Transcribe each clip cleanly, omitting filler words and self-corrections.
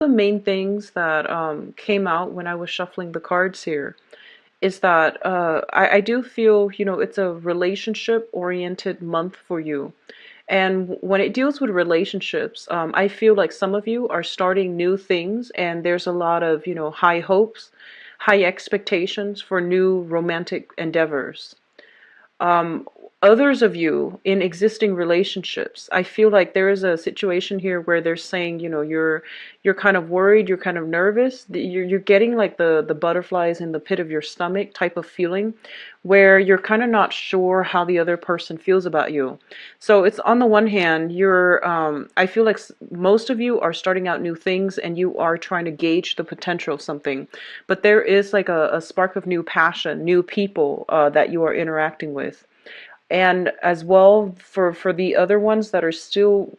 The main things that came out when I was shuffling the cards here is that I do feel, it's a relationship oriented month for you. And when it deals with relationships, I feel like some of you are starting new things, and there's a lot of, high hopes, high expectations for new romantic endeavors. um, Others of you in existing relationships, I feel like there is a situation here where they're saying, you're kind of worried, you're kind of nervous, you're getting like the butterflies in the pit of your stomach type of feeling, where you're kind of not sure how the other person feels about you. So it's, on the one hand, I feel like most of you are starting out new things and you are trying to gauge the potential of something, but there is like a spark of new passion, new people that you are interacting with. And as well, for the other ones that are still,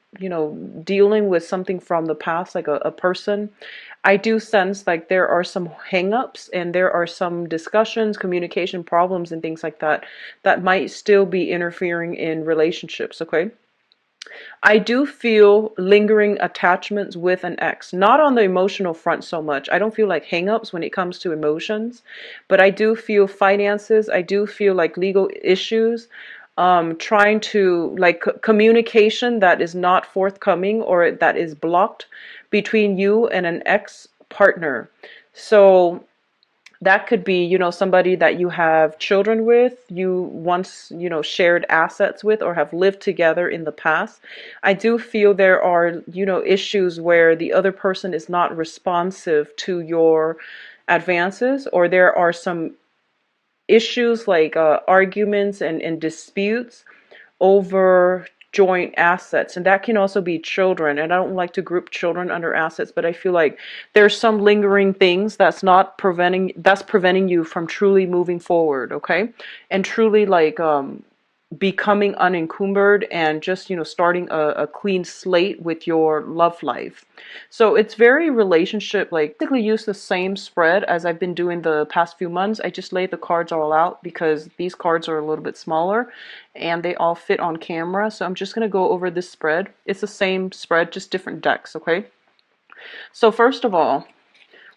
dealing with something from the past, like a person, I do sense like there are some hangups and there are some discussions, communication problems, and things like that that might still be interfering in relationships. Okay. I do feel lingering attachments with an ex, not on the emotional front so much. I don't feel like hangups when it comes to emotions, but I do feel finances. I do feel like legal issues, trying to like communication that is not forthcoming or that is blocked between you and an ex partner. So that could be, somebody that you have children with, you once, shared assets with, or have lived together in the past. I do feel there are, issues where the other person is not responsive to your advances, or there are some issues like arguments and disputes over joint assets, and that can also be children. And I don't like to group children under assets, but I feel like there's some lingering things that's preventing you from truly moving forward. Okay. And truly like becoming unencumbered and just, starting a clean slate with your love life. So it's very relationship, like basically use the same spread as I've been doing the past few months. I just laid the cards all out because these cards are a little bit smaller and they all fit on camera. So I'm just going to go over this spread. It's the same spread, just different decks. Okay. So first of all,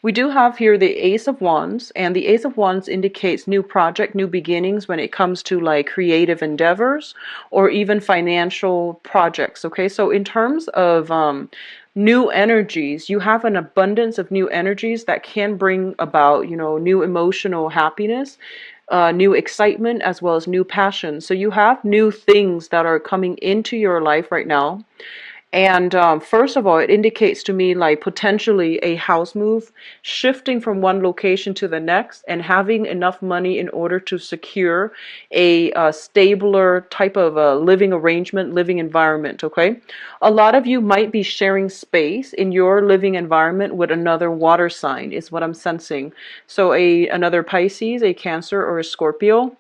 we do have here the Ace of Wands, and the Ace of Wands indicates new project, new beginnings when it comes to like creative endeavors or even financial projects. Okay, so in terms of new energies, you have an abundance of new energies that can bring about, new emotional happiness, new excitement, as well as new passion. So you have new things that are coming into your life right now. And first of all, it indicates to me like potentially a house move, shifting from one location to the next, and having enough money in order to secure a stabler type of living arrangement, living environment. Okay, a lot of you might be sharing space in your living environment with another water sign, is what I'm sensing. So another Pisces, a Cancer, or a Scorpio.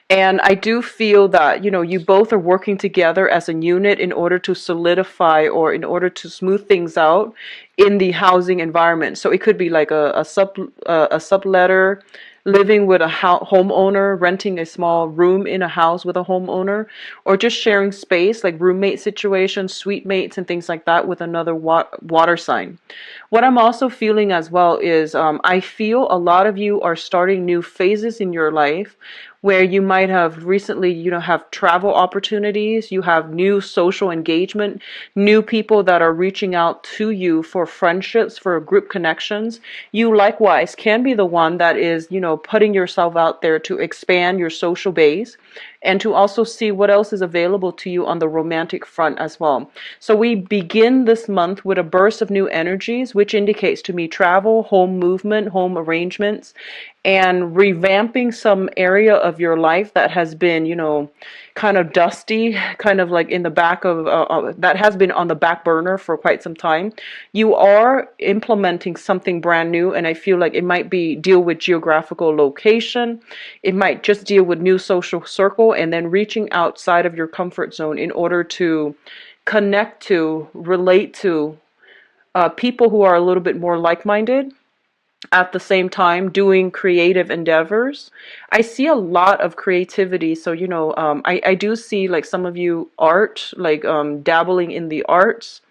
And I do feel that, you both are working together as a unit in order to solidify or in order to smooth things out in the housing environment. So it could be like a subletter, living with a homeowner, renting a small room in a house with a homeowner, or just sharing space like roommate situations, suite mates, and things like that with another water sign. What I'm also feeling as well is I feel a lot of you are starting new phases in your life where you might have recently, have travel opportunities, you have new social engagement, new people that are reaching out to you for friendships, for group connections. You likewise can be the one that is, putting yourself out there to expand your social base and to also see what else is available to you on the romantic front as well. So we begin this month with a burst of new energies, which indicates to me travel, home movement, home arrangements, and revamping some area of your life that has been, kind of dusty, kind of like in the back of, that has been on the back burner for quite some time. You are implementing something brand new, and I feel like it might be deal with geographical location. It might just deal with new social circle and then reaching outside of your comfort zone in order to connect to, relate to people who are a little bit more like-minded, at the same time doing creative endeavors. I see a lot of creativity. So, I do see like some of you art, like dabbling in the arts,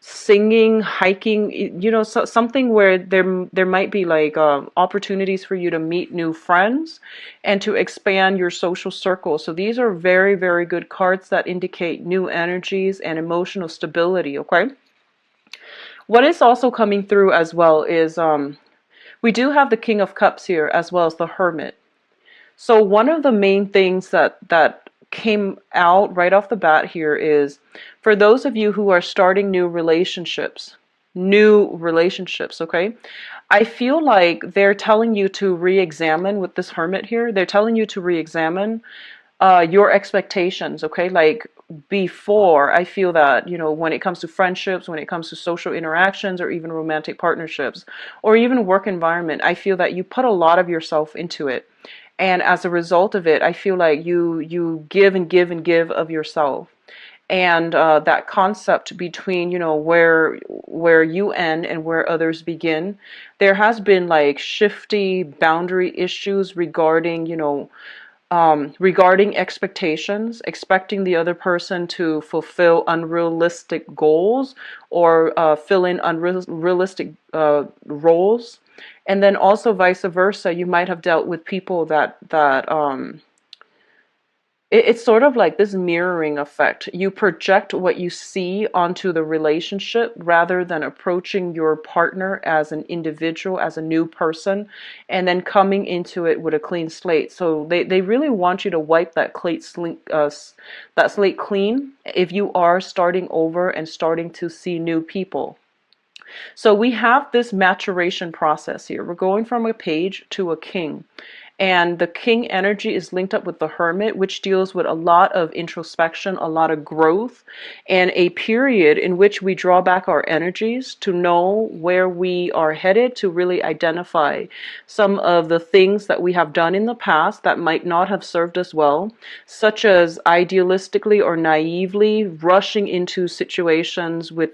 singing, hiking, something where there might be like opportunities for you to meet new friends and to expand your social circle. So these are very, very good cards that indicate new energies and emotional stability, okay? What is also coming through as well is we do have the King of Cups here as well as the Hermit. So one of the main things that came out right off the bat here is for those of you who are starting new relationships, okay? I feel like they're telling you to re-examine with this Hermit here. They're telling you to re-examine your expectations, okay? Like before, I feel that, when it comes to friendships, when it comes to social interactions, or even romantic partnerships, or even work environment, I feel that you put a lot of yourself into it. And as a result of it, I feel like you give and give and give of yourself. And that concept between, where you end and where others begin, there has been like shifty boundary issues regarding, regarding expectations, expecting the other person to fulfill unrealistic goals or fill in unrealistic roles. And then also vice versa, you might have dealt with people it's sort of like this mirroring effect. You project what you see onto the relationship rather than approaching your partner as an individual, as a new person, and then coming into it with a clean slate. So they really want you to wipe that slate clean if you are starting over and starting to see new people. So we have this maturation process here. We're going from a page to a king. And the king energy is linked up with the hermit, which deals with a lot of introspection, a lot of growth, and a period in which we draw back our energies to know where we are headed, to really identify some of the things that we have done in the past that might not have served us well, such as idealistically or naively rushing into situations with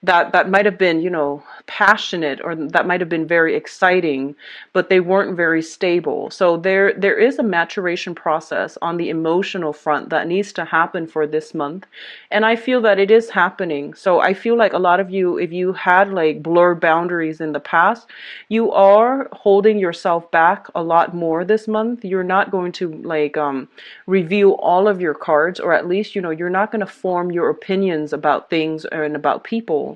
that might have been, passionate, or that might have been very exciting, but they weren't very stable. So there is a maturation process on the emotional front that needs to happen for this month. And I feel that it is happening. So I feel like a lot of you, if you had like blurred boundaries in the past, you are holding yourself back a lot more this month. You're not going to like review all of your cards, or at least, you're not going to form your opinions about things and about people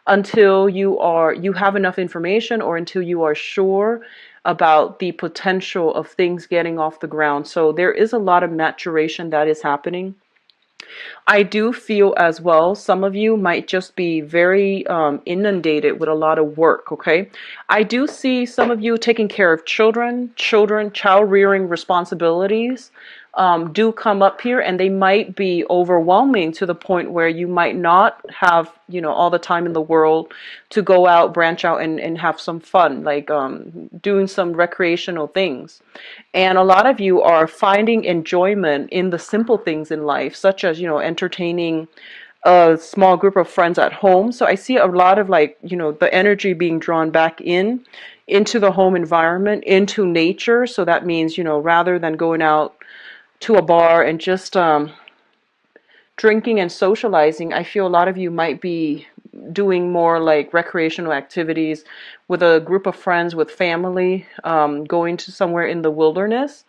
until you have enough information, or until you are sure about the potential of things getting off the ground. So there is a lot of maturation that is happening. I do feel as well, some of you might just be very inundated with a lot of work, okay? I do see some of you taking care of child rearing responsibilities do come up here, and they might be overwhelming to the point where you might not have, all the time in the world to go out, branch out, and have some fun, like doing some recreational things. And a lot of you are finding enjoyment in the simple things in life, such as, entertaining a small group of friends at home. So I see a lot of like, the energy being drawn back into the home environment, into nature. So that means, rather than going out to a bar and just drinking and socializing, I feel a lot of you might be doing more like recreational activities with a group of friends, with family, going to somewhere in the wilderness,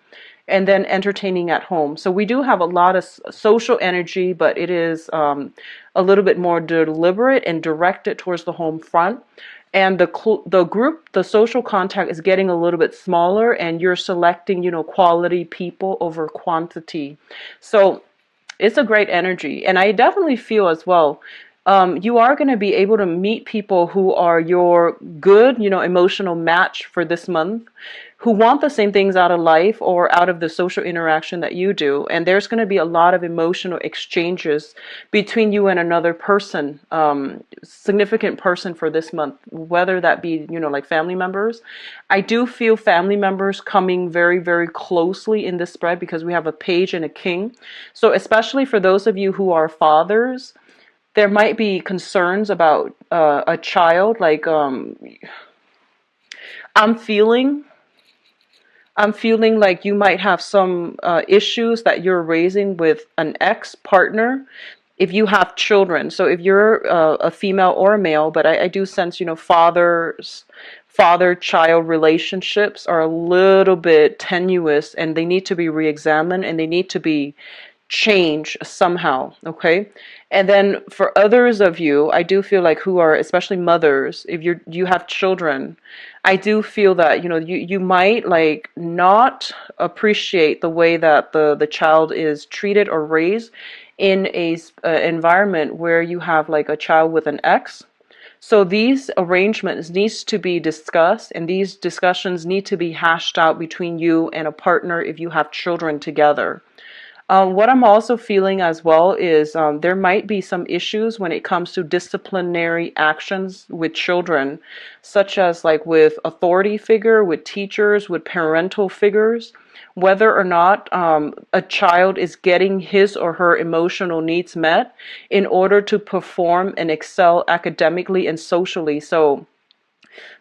and then entertaining at home. So we do have a lot of social energy, but it is a little bit more deliberate and directed towards the home front. And the social contact is getting a little bit smaller, and you're selecting, quality people over quantity. So it's a great energy. And I definitely feel as well, you are going to be able to meet people who are your good, emotional match for this month, who want the same things out of life or out of the social interaction that you do. And there's going to be a lot of emotional exchanges between you and another person, significant person for this month, whether that be, like family members. I do feel family members coming very, very closely in this spread, because we have a page and a king. So especially for those of you who are fathers, there might be concerns about a child. Like I'm feeling I'm feeling like you might have some issues that you're raising with an ex-partner, if you have children. So if you're a female or a male, but I do sense, father-child relationships are a little bit tenuous, and they need to be re-examined, and they need to be changed somehow, okay? And then for others of you, I do feel like, who are especially mothers, if you have children, I do feel that, you might like not appreciate the way that the child is treated or raised in a environment where you have like a child with an ex. So these arrangements needs to be discussed, and these discussions need to be hashed out between you and a partner if you have children together. What I'm also feeling as well is there might be some issues when it comes to disciplinary actions with children, such as like with authority figure, with teachers, with parental figures, whether or not a child is getting his or her emotional needs met in order to perform and excel academically and socially. So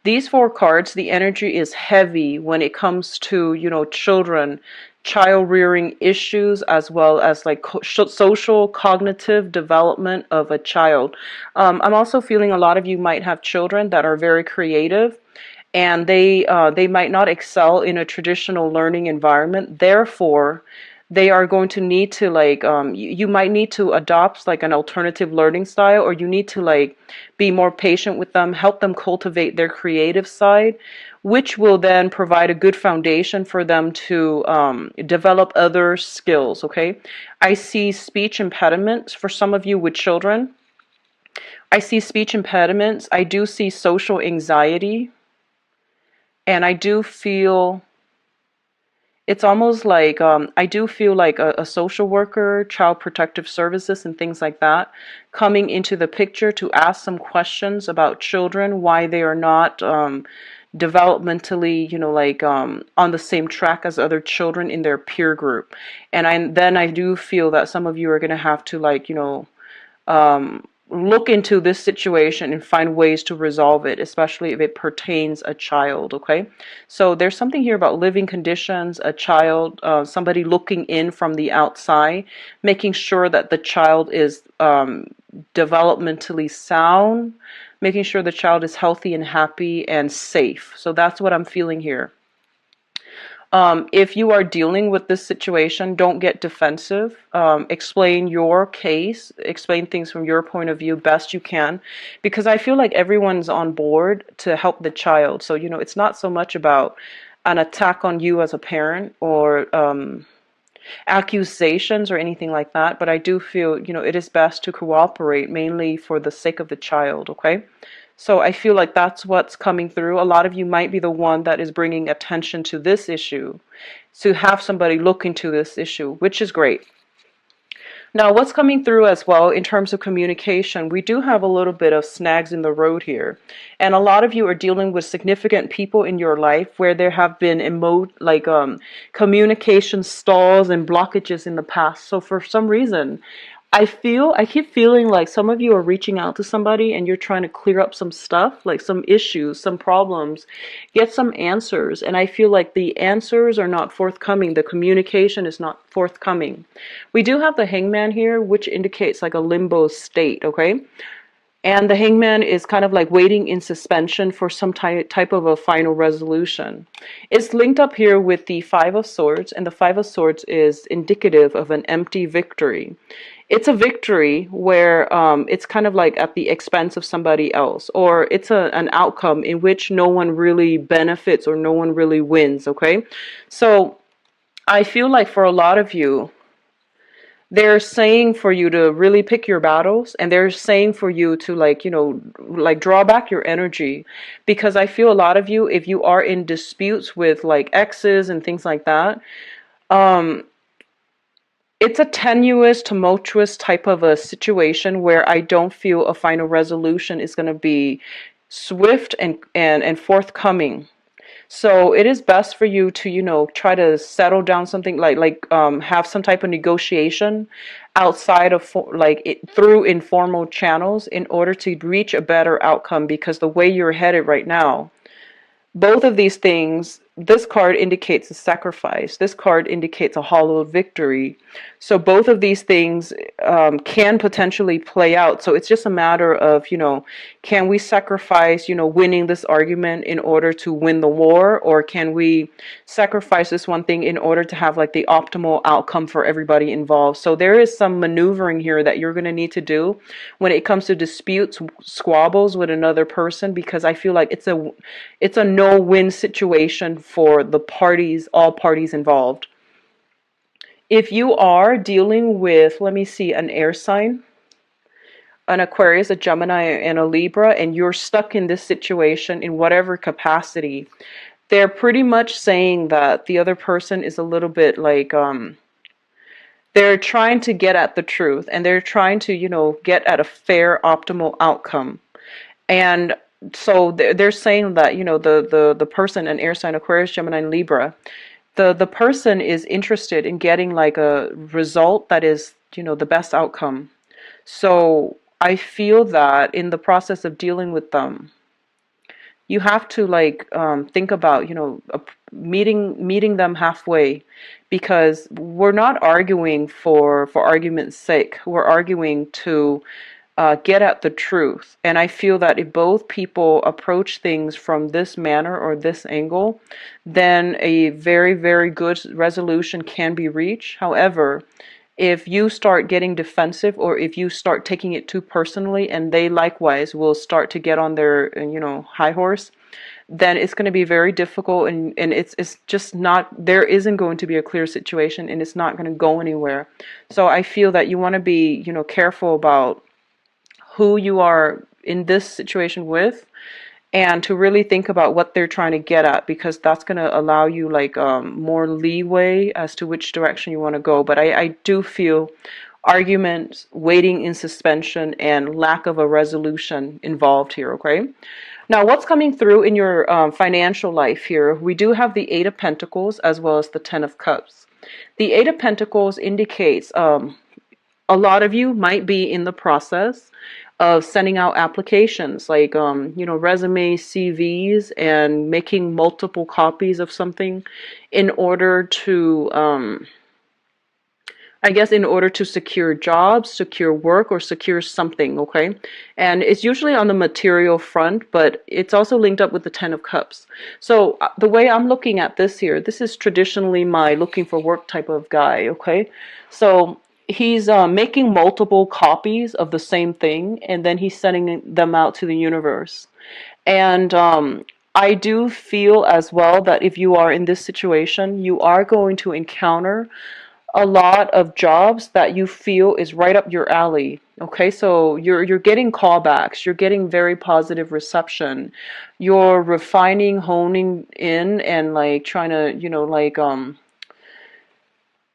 these four cards, the energy is heavy when it comes to, children, child rearing issues, as well as like social cognitive development of a child. I'm also feeling a lot of you might have children that are very creative, and they might not excel in a traditional learning environment. Therefore, they are going to need to like you might need to adopt like an alternative learning style, or you need to like be more patient with them, help them cultivate their creative side, which will then provide a good foundation for them to develop other skills. Okay, I see speech impediments for some of you with children. I see speech impediments. I do see social anxiety, and I do feel it's almost like I do feel like a social worker, child protective services, and things like that coming into the picture to ask some questions about children, why they are not developmentally, on the same track as other children in their peer group. And I do feel that some of you are going to have to like, look into this situation and find ways to resolve it, especially if it pertains a child. Okay, so there's something here about living conditions, a child, somebody looking in from the outside, making sure that the child is developmentally sound, making sure the child is healthy and happy and safe. So that's what I'm feeling here. If you are dealing with this situation, don't get defensive. Explain your case, explain things from your point of view best you can, because I feel like everyone's on board to help the child. So, it's not so much about an attack on you as a parent, or accusations or anything like that, but I do feel, it is best to cooperate mainly for the sake of the child, okay? So I feel like that's what's coming through. A lot of you might be the one that is bringing attention to this issue, to have somebody look into this issue, which is great. Now, what's coming through as well in terms of communication, we do have a little bit of snags in the road here. And a lot of you are dealing with significant people in your life where there have been communication stalls and blockages in the past. So for some reason, I keep feeling like some of you are reaching out to somebody and you're trying to clear up some stuff, like some issues, some problems, get some answers. And I feel like the answers are not forthcoming. The communication is not forthcoming. We do have the Hangman here, which indicates like a limbo state, okay? And the Hangman is kind of like waiting in suspension for some type of a final resolution. It's linked up here with the Five of Swords, and the Five of Swords is indicative of an empty victory. It's a victory where it's kind of like at the expense of somebody else, or it's an outcome in which no one really benefits or no one really wins, okay? So I feel like for a lot of you, they're saying for you to really pick your battles, and they're saying for you to like draw back your energy, because I feel a lot of you, if you are in disputes with like exes and things like that, it's a tenuous, tumultuous type of a situation where I don't feel a final resolution is going to be swift and forthcoming. So it is best for you to, try to settle down something have some type of negotiation outside of through informal channels in order to reach a better outcome, because the way you're headed right now, both of these things this card indicates a sacrifice. This card indicates a hollowed victory. So both of these things can potentially play out. So it's just a matter of, can we sacrifice, winning this argument in order to win the war? Or can we sacrifice this one thing in order to have like the optimal outcome for everybody involved? So there is some maneuvering here that you're going to need to do when it comes to disputes, squabbles with another person, because I feel like it's a no-win situation for the parties, all parties involved. If you are dealing with, let me see, an air sign, an Aquarius, a Gemini, and a Libra, and you're stuck in this situation in whatever capacity, they're pretty much saying that the other person is a little bit like, they're trying to get at the truth, and they're trying to, get at a fair, optimal outcome. And so they're saying that, the person, an air sign, Aquarius, Gemini, and Libra, the person is interested in getting like a result that is, the best outcome. So I feel that in the process of dealing with them, you have to like think about, meeting them halfway, because we're not arguing for argument's sake. We're arguing to get at the truth. And I feel that if both people approach things from this manner or this angle, then a very, very good resolution can be reached. However, if you start getting defensive, or if you start taking it too personally, and they likewise will start to get on their, high horse, then it's going to be very difficult, and it's just not, there isn't going to be a clear situation, and it's not going to go anywhere. So I feel that you want to be, careful about who you are in this situation with, and to really think about what they're trying to get at, because that's going to allow you like more leeway as to which direction you want to go. But I do feel arguments, waiting in suspension, and lack of a resolution involved here, okay? Now, what's coming through in your financial life here? We do have the Eight of Pentacles as well as the Ten of Cups. The Eight of Pentacles indicates a lot of you might be in the process of sending out applications like, resumes, CVs, and making multiple copies of something in order to, I guess, in order to secure jobs, secure work, or secure something, okay? And it's usually on the material front, but it's also linked up with the Ten of Cups. So the way I'm looking at this here, this is traditionally my looking for work type of guy, okay? So he's making multiple copies of the same thing, and then he's sending them out to the universe. And I do feel as well that if you are in this situation, you are going to encounter a lot of jobs that you feel is right up your alley. Okay, so you're getting callbacks, you're getting very positive reception, you're refining, honing in, and like trying to,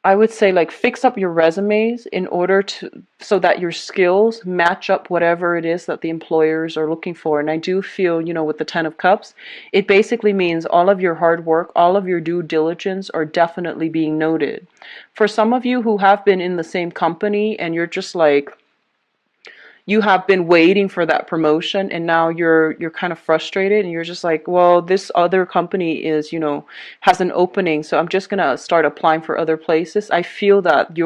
I would say like fix up your resumes in order to, so that your skills match up whatever it is that the employers are looking for. And I do feel, with the Ten of Cups, it basically means all of your hard work, all of your due diligence are definitely being noted. For some of you who have been in the same company and you're just like, you have been waiting for that promotion, and now you're kind of frustrated, and you're just like, well, this other company is, has an opening, so I'm just gonna start applying for other places. I feel that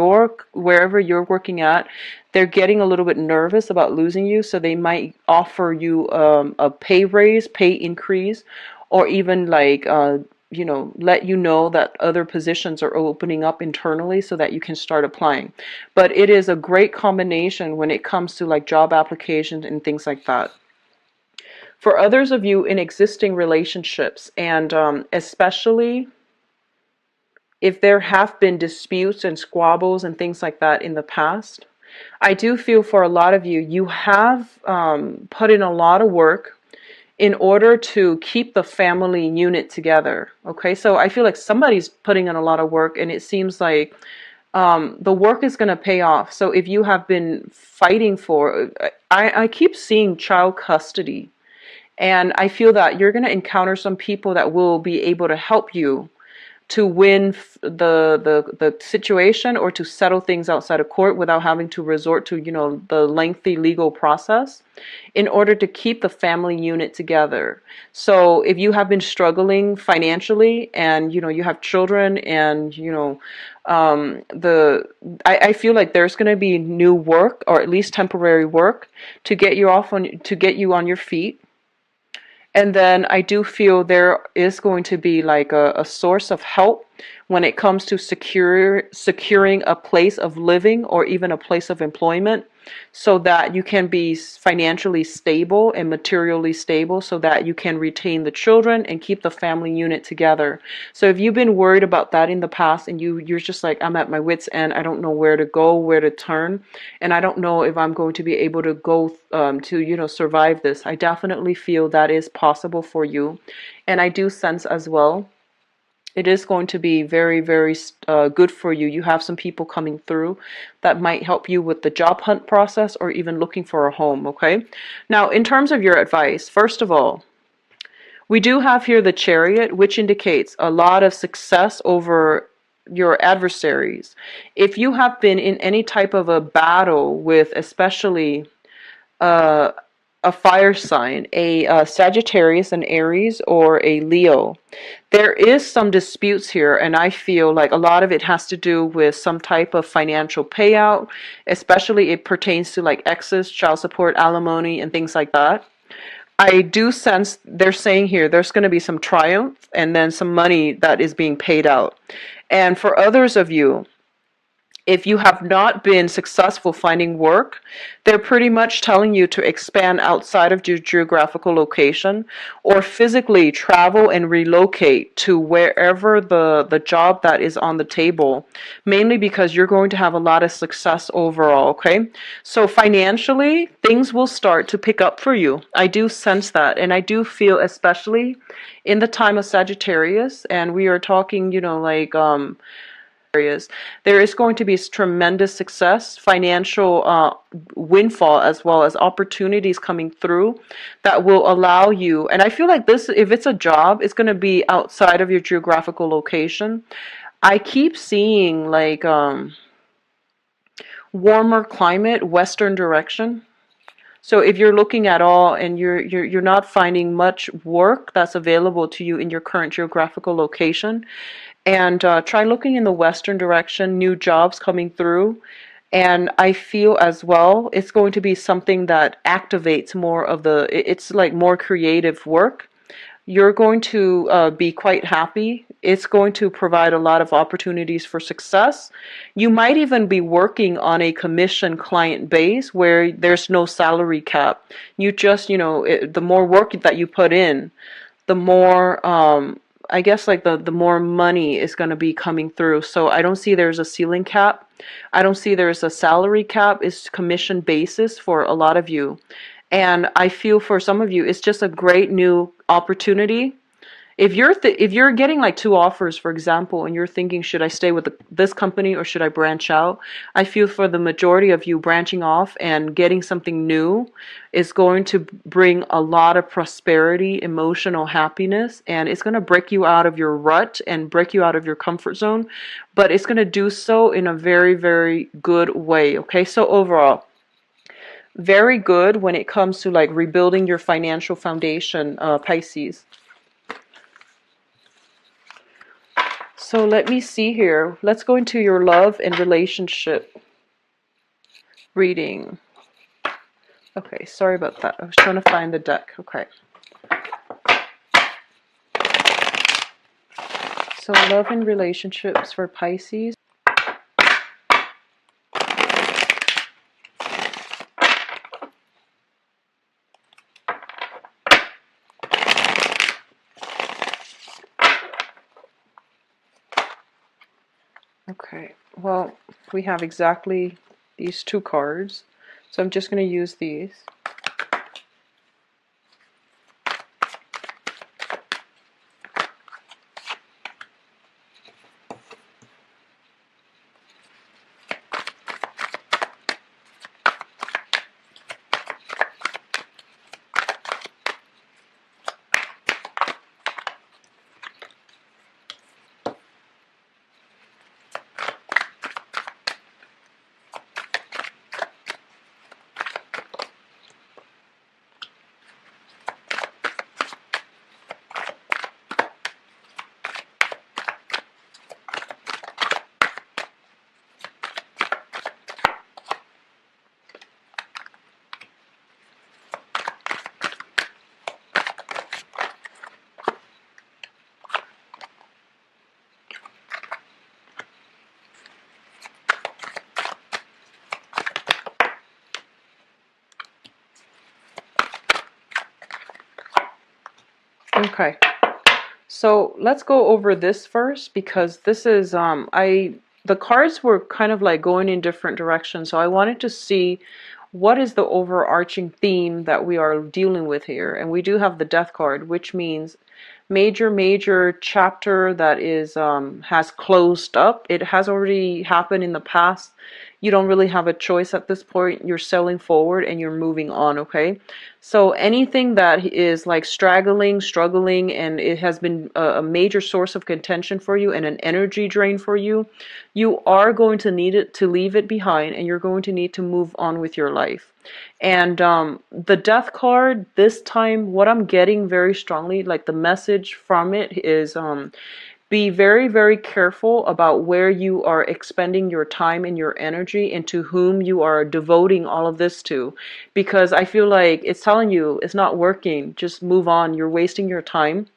wherever you're working at, they're getting a little bit nervous about losing you, so they might offer you a pay raise, pay increase, or even like let you know that other positions are opening up internally so that you can start applying. But it is a great combination when it comes to like job applications and things like that. For others of you in existing relationships, and especially if there have been disputes and squabbles and things like that in the past, I do feel for a lot of you, you have put in a lot of work in order to keep the family unit together. Okay, so I feel like somebody's putting in a lot of work, and it seems like the work is going to pay off. So if you have been fighting for, I keep seeing child custody, and I feel that you're going to encounter some people that will be able to help you to win the situation, or to settle things outside of court without having to resort to, the lengthy legal process, in order to keep the family unit together. So if you have been struggling financially, and you have children, and the I feel like there's going to be new work, or at least temporary work, to get you on your feet. And then I do feel there is going to be like a source of help when it comes to securing a place of living, or even a place of employment, so that you can be financially stable and materially stable, so that you can retain the children and keep the family unit together. So if you've been worried about that in the past, and you're just like, I'm at my wit's end, I don't know where to go, where to turn, and I don't know if I'm going to be able to go to survive this, I definitely feel that is possible for you. And I do sense as well, it is going to be very, very good for you. You have some people coming through that might help you with the job hunt process, or even looking for a home, okay? Now, in terms of your advice, first of all, we do have here the Chariot, which indicates a lot of success over your adversaries. If you have been in any type of a battle with, especially uh, a fire sign, a Sagittarius, an Aries, or a Leo, there is some disputes here, and I feel like a lot of it has to do with some type of financial payout, especially it pertains to like exes, child support, alimony, and things like that. I do sense they're saying here there's going to be some triumph, and then some money that is being paid out. And for others of you, if you have not been successful finding work, they're pretty much telling you to expand outside of your geographical location, or physically travel and relocate to wherever the job that is on the table, mainly because you're going to have a lot of success overall, okay? So financially, things will start to pick up for you. I do sense that, and I do feel, especially in the time of Sagittarius, and we are talking, like areas, there is going to be tremendous success, financial windfall, as well as opportunities coming through that will allow you. And I feel like this, if it's a job, it's going to be outside of your geographical location. I keep seeing like warmer climate, western direction. So if you're looking at all, and you're not finding much work that's available to you in your current geographical location, and try looking in the western direction, new jobs coming through. And I feel as well it's going to be something that activates more of it's like more creative work. You're going to be quite happy. It's going to provide a lot of opportunities for success. You might even be working on a commission client base where there's no salary cap. You just, the more work that you put in, the more, I guess, like the more money is going to be coming through. So I don't see there's a ceiling cap. I don't see there's a salary cap. It's commission basis for a lot of you. And I feel for some of you, it's just a great new opportunity. If you're getting like two offers, for example, and you're thinking, should I stay with this company, or should I branch out? I feel for the majority of you, branching off and getting something new is going to bring a lot of prosperity, emotional happiness, and it's going to break you out of your rut and break you out of your comfort zone, but it's going to do so in a very, very good way. Okay, so overall, very good when it comes to like rebuilding your financial foundation, Pisces. So let me see here. Let's go into your love and relationship reading. Okay, sorry about that. I was trying to find the deck. Okay. So love and relationships for Pisces. Okay, well, we have exactly these two cards, so I'm just going to use these. Okay. So let's go over this first, because this is the cards were kind of like going in different directions. So I wanted to see what is the overarching theme that we are dealing with here. And we do have the Death card, which means major chapter that is has closed up. It has already happened in the past. You don't really have a choice at this point. You're sailing forward and you're moving on, okay? So anything that is like straggling, struggling, and it has been a major source of contention for you and an energy drain for you, you are going to need it to leave it behind, and you're going to need to move on with your life. And the Death card, this time, what I'm getting very strongly, like the message from it is be very careful about where you are expending your time and your energy, and to whom you are devoting all of this to. Because I feel like it's telling you it's not working. Just move on. You're wasting your time.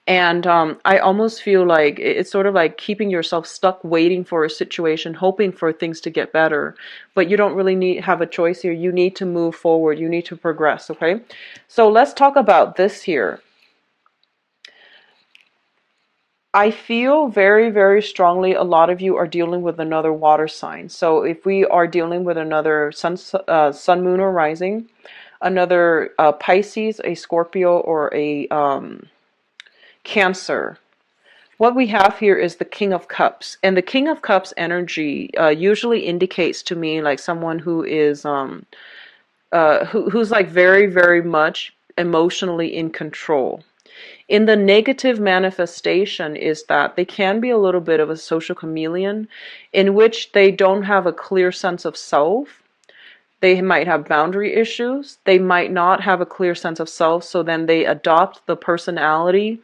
And I almost feel like it's sort of like keeping yourself stuck waiting for a situation, hoping for things to get better. But you don't really have a choice here. You need to move forward. You need to progress, okay? So let's talk about this here. I feel very strongly a lot of you are dealing with another water sign. So if we are dealing with another sun, moon, or rising, another Pisces, a Scorpio, or a Cancer. What we have here is the King of Cups. And the King of Cups energy usually indicates to me like someone who is who's like very much emotionally in control. In the negative manifestation is that they can be a little bit of a social chameleon, in which they don't have a clear sense of self. They might have boundary issues. They might not have a clear sense of self, so then they adopt the personality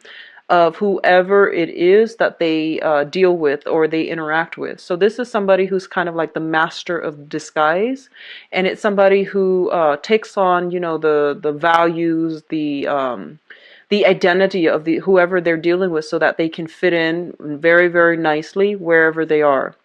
of whoever it is that they deal with or they interact with. So this is somebody who's kind of like the master of disguise, and it's somebody who takes on, you know, the values, the identity of the whoever they're dealing with, so that they can fit in very nicely wherever they are.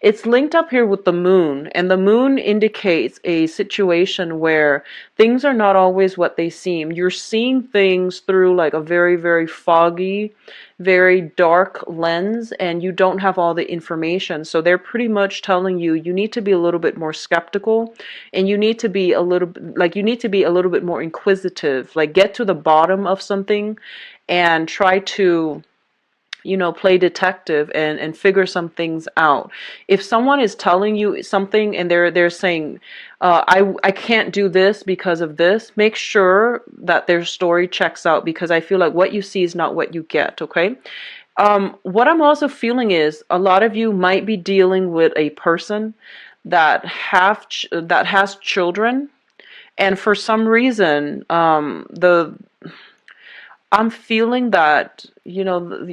It's linked up here with the moon, and the moon indicates a situation where things are not always what they seem. You're seeing things through like a very foggy, very dark lens, and you don't have all the information. So they're pretty much telling you you need to be a little bit more skeptical, and you need to be a little bit more inquisitive, like get to the bottom of something and try to, you know, play detective and figure some things out. If someone is telling you something and they're saying, I can't do this because of this, make sure that their story checks out, because I feel like what you see is not what you get, okay? What I'm also feeling is a lot of you might be dealing with a person that that has children, and for some reason, I'm feeling that, you know,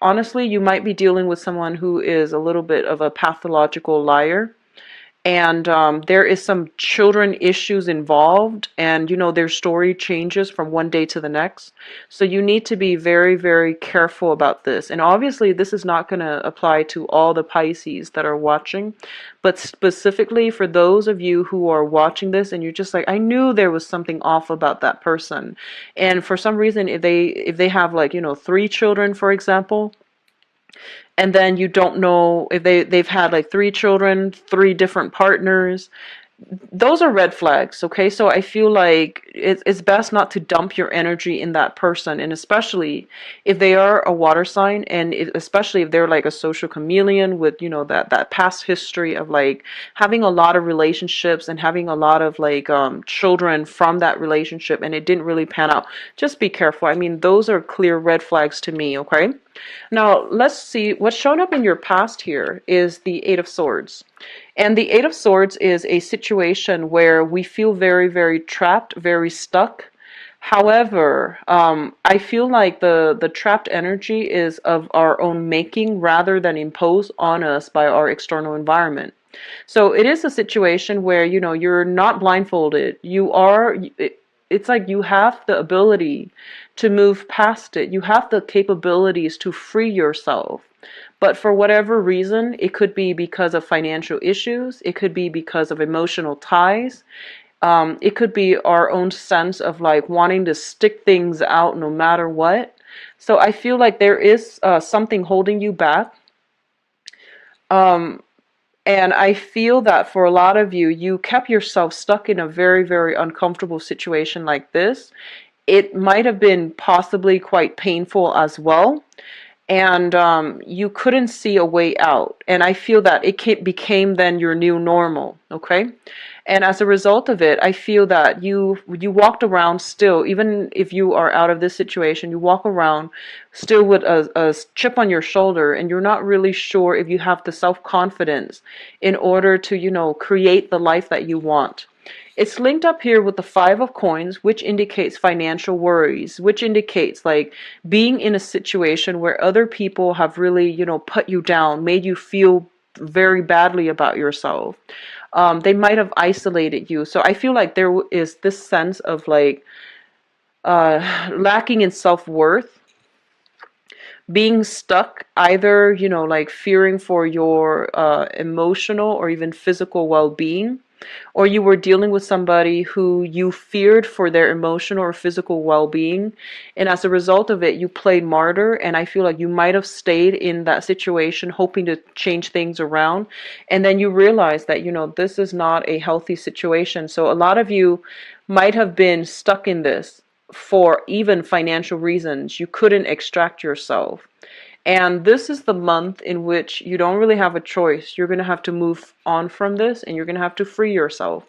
honestly, you might be dealing with someone who is a little bit of a pathological liar. And there is some children issues involved, and you know their story changes from one day to the next. So you need to be very careful about this. And obviously this is not going to apply to all the Pisces that are watching, but specifically for those of you who are watching this and you're just like, I knew there was something off about that person. And for some reason, if they have, like, you know, 3 children, for example, and then you don't know if they've had like 3 children, 3 different partners, those are red flags, okay? So I feel like it's best not to dump your energy in that person, and especially if they are a water sign, and especially if they're like a social chameleon with, you know, that past history of like having a lot of relationships and having a lot of like children from that relationship, and it didn't really pan out. Just be careful. I mean, those are clear red flags to me, okay? Now, let's see. What's shown up in your past here is the Eight of Swords. And the Eight of Swords is a situation where we feel very trapped, very stuck. However, I feel like the trapped energy is of our own making rather than imposed on us by our external environment. So it is a situation where, you know, you're not blindfolded. It's like you have the ability to move past it. You have the capabilities to free yourself. But for whatever reason, it could be because of financial issues, it could be because of emotional ties, It could be our own sense of like wanting to stick things out no matter what. So I feel like there is something holding you back. Um, and I feel that for a lot of you, you kept yourself stuck in a very, very uncomfortable situation like this. It might have been possibly quite painful as well, and you couldn't see a way out. And I feel that it became then your new normal, okay? And as a result of it, I feel that you walked around still, even if you are out of this situation, you walk around still with a chip on your shoulder, and you're not really sure if you have the self-confidence in order to, create the life that you want. It's linked up here with the Five of Coins, which indicates financial worries, which indicates like being in a situation where other people have really, put you down, made you feel very badly about yourself. They might have isolated you. So I feel like there is this sense of like lacking in self-worth, being stuck, either, like fearing for your emotional or even physical well-being, or you were dealing with somebody who you feared for their emotional or physical well-being, and as a result of it, you played martyr. And I feel like you might have stayed in that situation hoping to change things around, and then you realize that, this is not a healthy situation. So a lot of you might have been stuck in this for even financial reasons. You couldn't extract yourself. And this is the month in which you don't really have a choice. You're going to have to move on from this, and you're going to have to free yourself.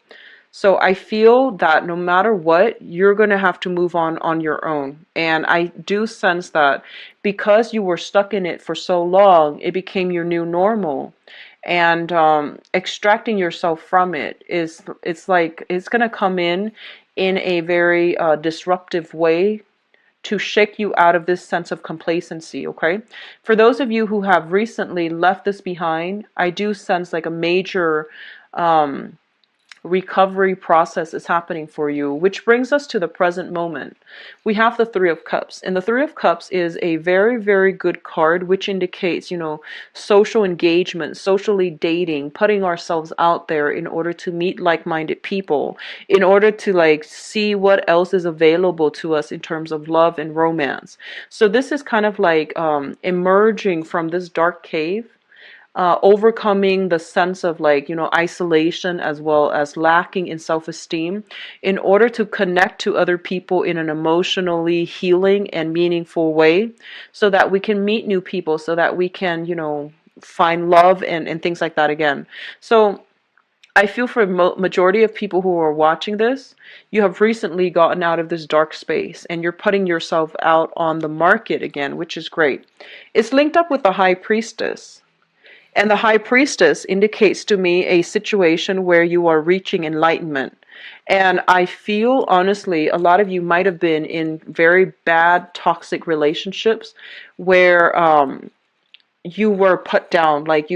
So I feel that no matter what, you're going to have to move on your own. And I do sense that because you were stuck in it for so long, it became your new normal. And extracting yourself from it it's like it's going to come in a very disruptive way to shake you out of this sense of complacency, okay? For those of you who have recently left this behind, I do sense like a major recovery process is happening for you, which brings us to the present moment. We have the Three of Cups, and the Three of Cups is a very, very good card, which indicates, social engagement, socially dating, putting ourselves out there in order to meet like-minded people, in order to like see what else is available to us in terms of love and romance. So this is kind of like emerging from this dark cave, overcoming the sense of like, isolation as well as lacking in self-esteem in order to connect to other people in an emotionally healing and meaningful way, so that we can meet new people, so that we can, find love and things like that again. So I feel for majority of people who are watching this, you have recently gotten out of this dark space and you're putting yourself out on the market again, which is great. It's linked up with the High Priestess. And the High Priestess indicates to me a situation where you are reaching enlightenment. And I feel, honestly, a lot of you might have been in very bad, toxic relationships where you were put down, like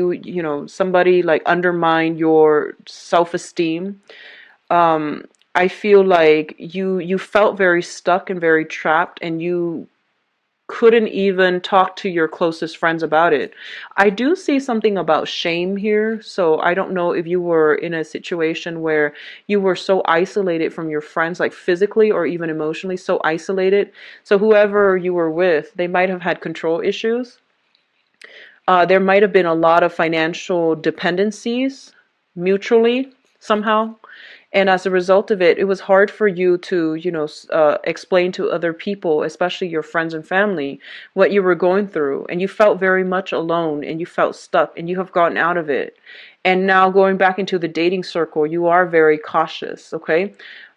somebody like undermined your self-esteem. I feel like you felt very stuck and very trapped, and you couldn't even talk to your closest friends about it. I do see something about shame here, so I don't know if you were in a situation where you were so isolated from your friends, like physically or even emotionally, so isolated. So whoever you were with, they might have had control issues. There might have been a lot of financial dependencies mutually somehow. And as a result of it, it was hard for you to, explain to other people, especially your friends and family, what you were going through. And you felt very much alone, and you felt stuck, and you have gotten out of it. And now going back into the dating circle, you are very cautious, okay?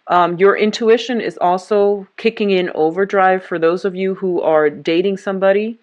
Your intuition is also kicking in overdrive for those of you who are dating somebody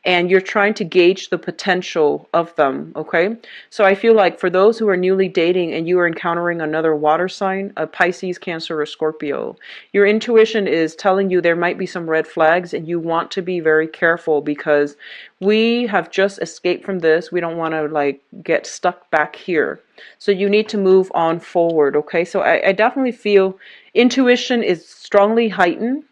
and you're trying to gauge the potential of them, okay? So I feel like for those who are newly dating and you are encountering another water sign, a Pisces, Cancer, or Scorpio, your intuition is telling you there might be some red flags, and you want to be very careful because we have just escaped from this. We don't want to like get stuck back here. So you need to move on forward, okay? So I definitely feel intuition is strongly heightened.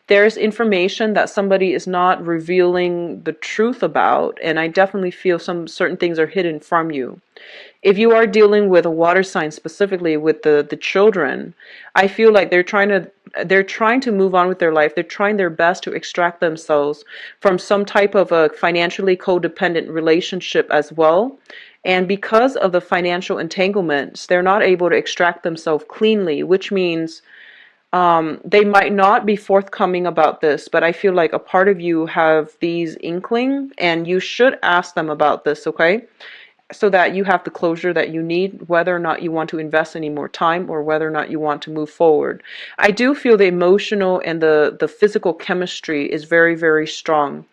There's information that somebody is not revealing the truth about, and I definitely feel some certain things are hidden from you. If you are dealing with a water sign, specifically with the children, I feel like they're trying to move on with their life. They're trying their best to extract themselves from some type of a financially codependent relationship as well. And because of the financial entanglements, they're not able to extract themselves cleanly, which means they might not be forthcoming about this, but I feel like a part of you have these inkling, and you should ask them about this, okay? So that you have the closure that you need, whether or not you want to invest any more time or whether or not you want to move forward. I do feel the emotional and the physical chemistry is very, very strong.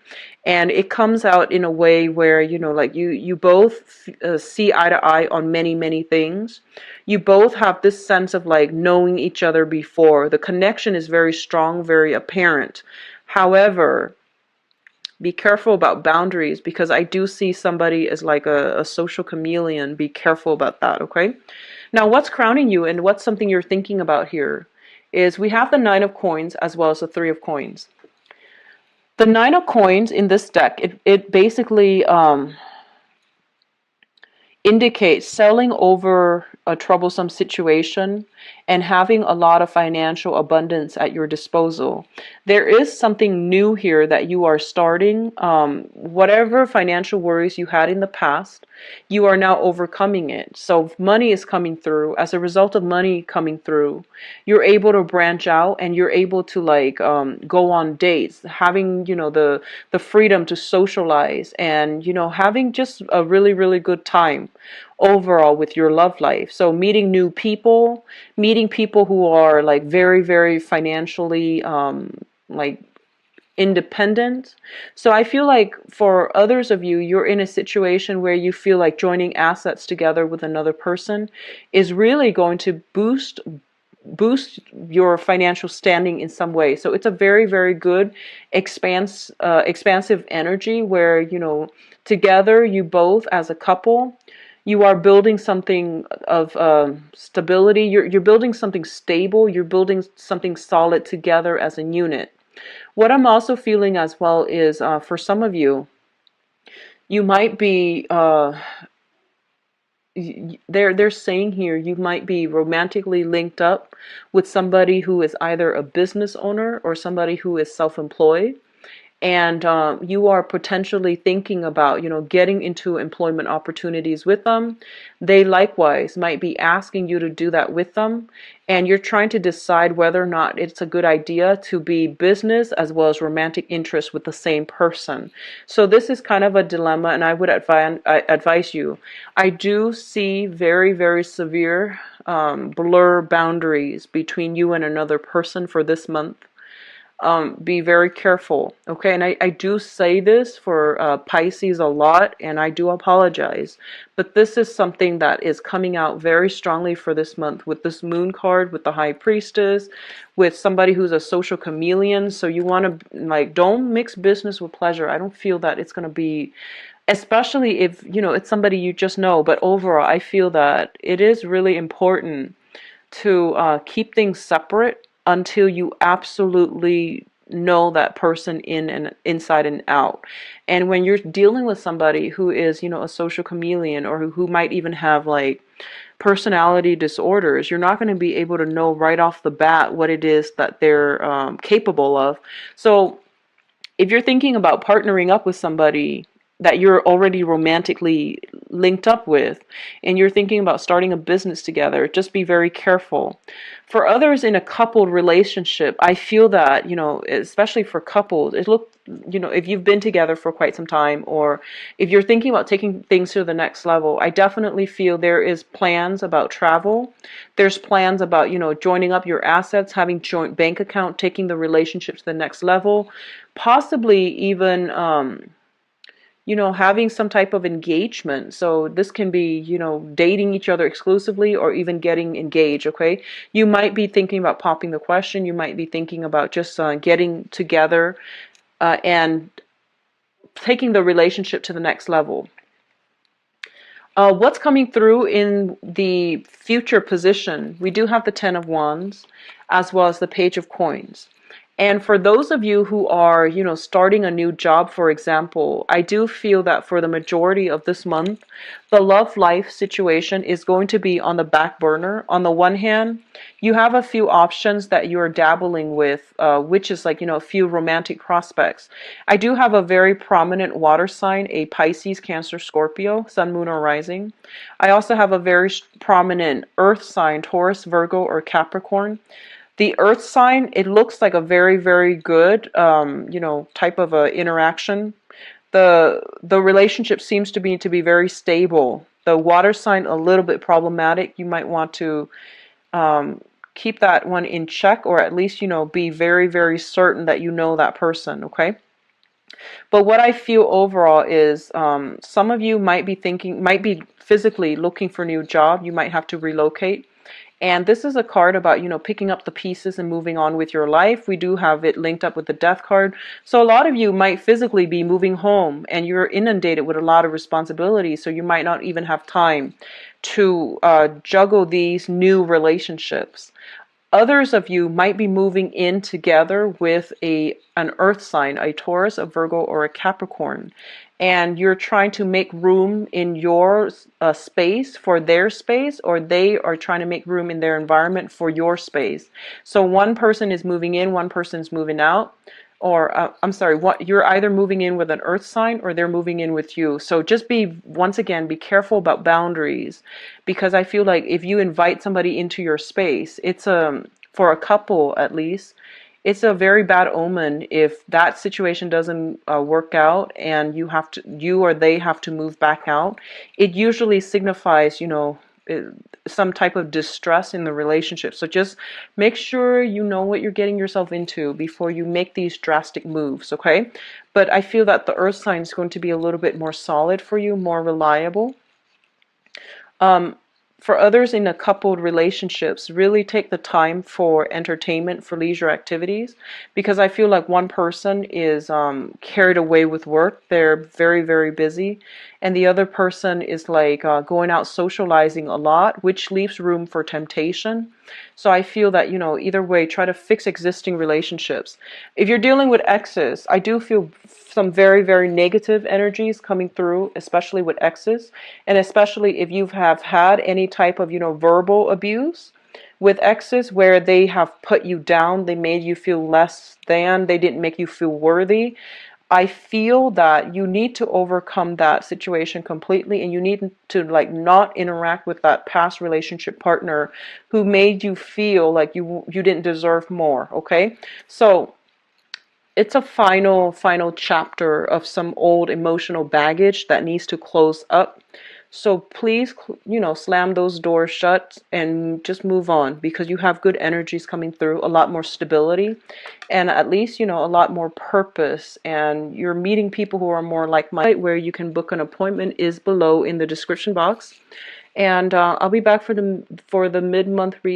And it comes out in a way where, like you both see eye to eye on many, many things. You both have this sense of like knowing each other before. The connection is very strong, very apparent. However, be careful about boundaries, because I do see somebody as like a social chameleon. Be careful about that, okay? Now, what's crowning you and what's something you're thinking about here is we have the Nine of Coins as well as the Three of Coins. The Nine of Coins in this deck, it basically indicates selling over a troublesome situation and having a lot of financial abundance at your disposal. There is something new here that you are starting. Whatever financial worries you had in the past, you are now overcoming it. So money is coming through. As a result of money coming through, you're able to branch out and you're able to like go on dates, having the freedom to socialize, and having just a really, really good time overall with your love life. So meeting new people, meeting people who are like very, very financially like independent. So I feel like for others of you, you're in a situation where you feel like joining assets together with another person is really going to boost your financial standing in some way. So it's a very, very good expansive energy where, together you both as a couple, you are building something of stability. You're building something stable. You're building something solid together as a unit. What I'm also feeling as well is for some of you, you might be they're saying here you might be romantically linked up with somebody who is either a business owner or somebody who is self-employed, and you are potentially thinking about getting into employment opportunities with them. They likewise might be asking you to do that with them, and you're trying to decide whether or not it's a good idea to be business as well as romantic interest with the same person. So this is kind of a dilemma, and I would advise you. I do see very, very severe blur boundaries between you and another person for this month. Be very careful, okay? And I do say this for Pisces a lot, and I do apologize, but this is something that is coming out very strongly for this month with this moon card, with the High Priestess, with somebody who's a social chameleon. So you want to, like, don't mix business with pleasure. I don't feel that it's going to be, especially if, it's somebody you just know, but overall, I feel that it is really important to keep things separate until you absolutely know that person in and inside and out. And when you're dealing with somebody who is, a social chameleon, or who might even have like personality disorders, you're not going to be able to know right off the bat what it is that they're capable of. So if you're thinking about partnering up with somebody that you're already romantically linked up with, and you're thinking about starting a business together, just be very careful. For others in a coupled relationship, I feel that, especially for couples, if you've been together for quite some time, or if you're thinking about taking things to the next level, I definitely feel there is plans about travel. There's plans about, joining up your assets, having joint bank account, taking the relationship to the next level, possibly even, having some type of engagement. So this can be, dating each other exclusively, or even getting engaged, okay? You might be thinking about popping the question. You might be thinking about just getting together and taking the relationship to the next level. What's coming through in the future position? We do have the Ten of Wands as well as the Page of Coins. And for those of you who are, starting a new job, for example, I do feel that for the majority of this month, the love life situation is going to be on the back burner. On the one hand, you have a few options that you're dabbling with, which is like, a few romantic prospects. I do have a very prominent water sign, a Pisces, Cancer, Scorpio, Sun, Moon, or Rising. I also have a very prominent earth sign, Taurus, Virgo, or Capricorn. The earth sign, it looks like a very, very good, type of a interaction. The relationship seems to be very stable. The water sign, a little bit problematic. You might want to keep that one in check, or at least, be very, very certain that you know that person, okay? But what I feel overall is some of you might be physically looking for a new job. You might have to relocate. And this is a card about, picking up the pieces and moving on with your life. We do have it linked up with the death card. So a lot of you might physically be moving home and you're inundated with a lot of responsibilities. So you might not even have time to juggle these new relationships. Others of you might be moving in together with an earth sign, a Taurus, a Virgo, or a Capricorn. And you're trying to make room in your space for their space, or they are trying to make room in their environment for your space. So one person is moving in, one person is moving out. Or, I'm sorry, you're either moving in with an earth sign or they're moving in with you. So just once again, be careful about boundaries, because I feel like if you invite somebody into your space, for a couple at least, it's a very bad omen if that situation doesn't work out and you or they have to move back out. It usually signifies, some type of distress in the relationship. So just make sure you know what you're getting yourself into before you make these drastic moves, okay? But I feel that the earth sign is going to be a little bit more solid for you, more reliable. For others in a coupled relationships, really take the time for entertainment, for leisure activities, because I feel like one person is carried away with work. They're very, very busy. And the other person is like going out socializing a lot, which leaves room for temptation. So I feel that, either way, try to fix existing relationships. If you're dealing with exes, I do feel some very, very negative energies coming through, especially with exes. And especially if you have had any type of, verbal abuse with exes where they have put you down, they made you feel less than, they didn't make you feel worthy. I feel that you need to overcome that situation completely, and you need to like not interact with that past relationship partner who made you feel like you didn't deserve more, okay? So it's a final chapter of some old emotional baggage that needs to close up. So please, slam those doors shut and just move on, because you have good energies coming through, a lot more stability, and at least, a lot more purpose. And you're meeting people who are more like-minded. Where you can book an appointment is below in the description box. And I'll be back for the mid-month reading.